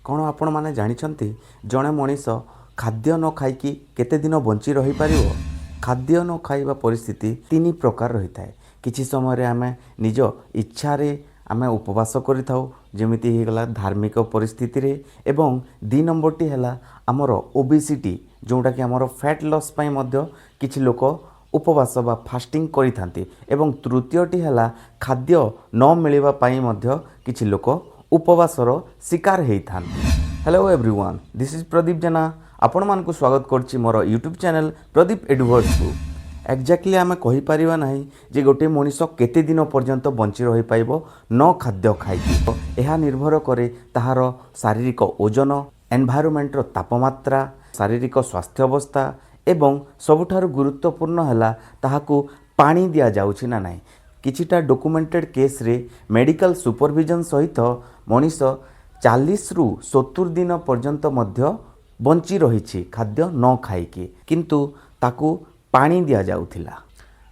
कौन आपण माने जानिछंती जणे मनीष खाद्य न खाइकी केते दिन बंची रही पारिबो। खाद्य न खाइबा परिस्थिति तीन प्रकार रही थाए। किछि समय रे आमे निज इच्छा रे आमे उपवास करिथाउ जेमिति हे गला धार्मिक परिस्थिति रे एवं 2 नंबरटी हैला हमर ओबेसिटी जोटा कि हमर फैट लॉस पई मध्य किछि लोक उपवास बा फास्टिंग करिथांती एवं तृतीयटी हैला खाद्य न मिलिबा पई मध्य किछि लोक उपवासर शिकार होइथांती। Hello everyone, this is Pradeep Jena. आपण मानकु स्वागत करछि मोर यूट्यूब चैनल प्रदीप एडुवर्स को। एक्जाक्टली आमे कहि परिबा नाही जे गोटे मनीष केते दिन पर्यंत बंची रही पाइबो न खाद्य खाइकी। एहा निर्भर करे ताहार शारीरिक ओजन, एनवायरनमेंट रो तापमात्रा, शारीरिक स्वास्थ्य अवस्था एवं सबुठारु गुरुत्वपूर्ण हैला ताहाकू पानी दिया जाउछि ना नाही। किछिटा डॉक्यूमेंटेड केस रे मेडिकल सुपरविजन सहित मनीष 40 रु 70 दिन पर्यंत मध्य बंची रही खाद्य न खाइकी, किंतु ताकू पानी दिया जाउथिला।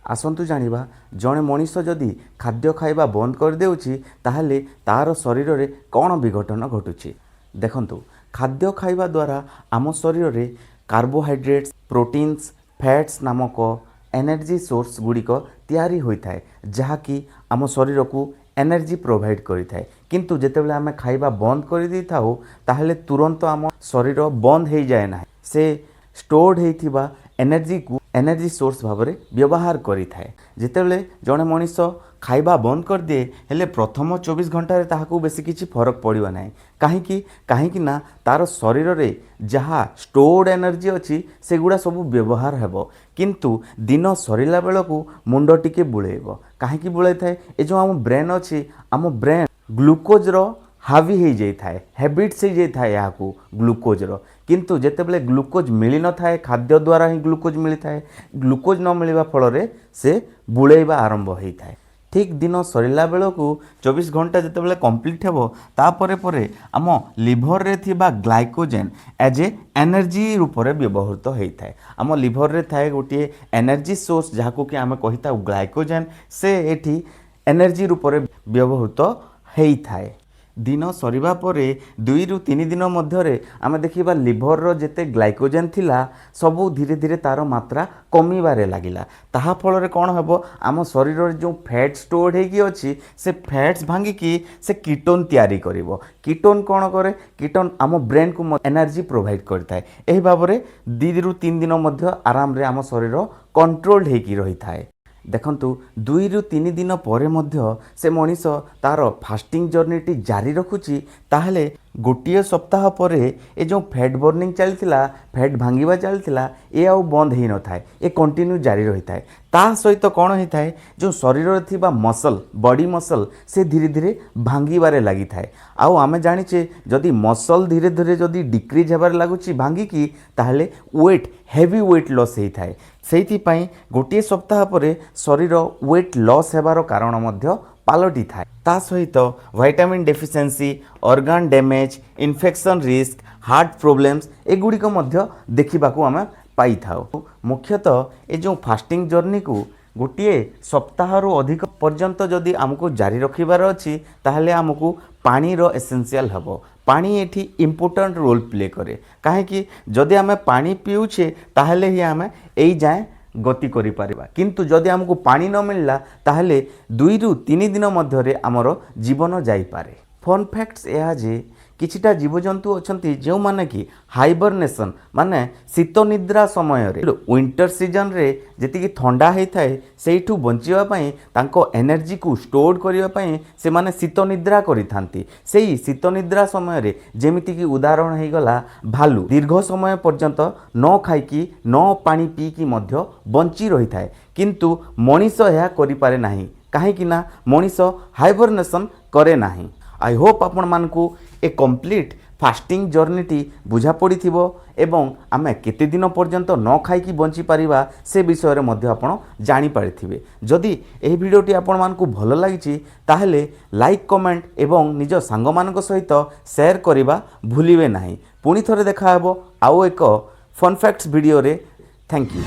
आसंतु जानिबा जणे मनीष जदि खाद्य खाइबा बंद कर देउछि ताहले तार शरीर रे कोन विघटन घटुछि। देखंतु, खाद्य खाइबा द्वारा आम शरीर रे कार्बोहाइड्रेट्स, प्रोटीन्स, फैट्स नामक एनर्जी सोर्स गुड़िक तैयारी होता है, जहाँकि आम शरीर को एनर्जी प्रोवाइड करिथाए। किंतु जेतेबेले आमे खाइबा बंद कर दी थाउ ताहले तुरंत आम शरीर बंद हो जाए ना, से स्टोर्ड होइथिबा एनर्जी को एनर्जी सोर्स भाव में व्यवहार करिथाए। जेतेबेले जणे मनीष खाइबा बंद कर दिए हेले प्रथम 24 घंटा रे ताहाकू बेसी किछि फरक पड़िबा नाही। काहेकि ना तार शरीर रे जहाँ स्टोर्ड एनर्जी अच्छी सेगुड़ा सब व्यवहार हेबो, किंतु दिन सरिला बेलकू मुंड टिके बुलेइबो। काहेकि बुलाई थाए, ए जो आम ब्रेन अच्छी, आम ब्रेन ग्लूकोज रो हावी हो जाए, हैबिट्स हो जाए यहाँ ग्लूकोज रो। किंतु जेतेबेले ग्लूकोज मिली न थाए, खाद्य द्वारा ही ग्लूकोज मिली थाए, ग्लूकोज न मिलवा फल रे से बुलेइबा आरंभ होई थाए। ठीक दिन सरिला बेलकू 24 घंटा जितेबाला कंप्लीट हेबो तापरे परे आम लिभर रे थिबा ग्लाइकोजेन एज ए एनर्जी रूप में व्यवहृत होता है। आम लिभर रे थाए गोटे एनर्जी सोर्स जहाँ कि आम कही ग्लाइकोजेन, से एठी एनर्जी रूप में व्यवहृत होता है। दिन सरिबा परे 2 रु 3 दिन मध्यरे आमे देखिबा लिभर रो जेते ग्लाइकोजेन थिला सबू धीरे धीरे तार मात्रा कमिबारे लागिला। ताहा फल रे कोन हेबो, आम शरीर रे जो फैट स्टोर्ड हेकी अछि से फैट्स भांगी की से कीटोन तैयारी करिवो। कीटोन कोन करे, कीटोन आम ब्रेन को एनर्जी प्रोवाइड करथाय। एही भाबरे 2 रु 3 दिन मध्य आराम रे आम शरीर कंट्रोल हेकी रही थाए। देखंतु 2 रु 3 दिन परे मध्य से मनीष तार फास्टिंग जर्नीटी जारी रखुची, ताहले गोटे सप्ताह परे ए जो फैट बर्निंग चलथिला, फैट भांगिबा चलथिला, ए आउ बंद हेई न थाए, ए कंटिन्यू जारी रही थाए। ता सहित कौन होता है, जो शरीर रे थिबा मसल, बॉडी मसल से धीरे धीरे भांगिबारे लगी थाए। आउ आमे जानिचे जदि मसल धीरे धीरे जदि डिक्रीज हेबार लागुची भांगिकी, ताहले वेट हेवी वेट लॉस हेई थाए। सेइथि पई गोटे सप्ताह परे शरीर वेट लॉस हेबार कारण मध्य पालटी थाए। ता सहित vitamin deficiency, organ damage, infection risk, heart problems एगुड़िक मध्य देखिबाकू आमे पाई थाउ। मुख्यतः ए जो फास्टिंग जर्नी को गोटे सप्ताह रु अधिक पर्यंत जदि आमको जारी रखिबार अछि, ताहले आमको पानी रो एसेंशियल हबो। पानी एठी इम्पोर्टेंट रोल प्ले करे, काहेकि जदि आमे पानी पिउछे ताहले ही आमे एई जाए गति करि परिबा। किंतु जदि आमको पानी न मिलला ताहले 2 रु 3 दिन मध्यरे आमर जीवन जाई पारे। फन फैक्ट्स एहा जे किछिटा जीवजंतु अछंती जो माने कि हाइबरनेशन माने शीत निद्रा समय रे विंटर सीजन रे जेतिकी ठंडा हेई थाए सेइठू बंचिबा पई तांको एनर्जी को स्टोर करिबा पई से माने शीत निद्रा करिथांती। सेही शीत निद्रा समय रे जेमिति कि उदाहरण हेई गला भालू दीर्घ समय पर्यंत न खाइकी न पानी पी की मध्य बंची रही थाए, किंतु मनीष यह करि पारे नाही। काहेकि ना मनीष हाइबरनेशन करे नाही। आई होप आपण मानकू ए कंप्लीट फास्टिंग जर्नीटी बुझा पड़ी थिबो एवं आमे केते दिन पर्यंत न खाइकी बंची परिबा से विषय रे मध्य आपण जानि पारिथिबे। जदि एही वीडियोटी आपण मानकू भलो लागिछि ताहेले लाइक, कमेंट एवं निज सांग मानक सहित शेयर करिबा भूलिबे नाही। पुनी थरे देखा हेबो आउ एक फन फैक्ट्स वीडियो रे। Thank you.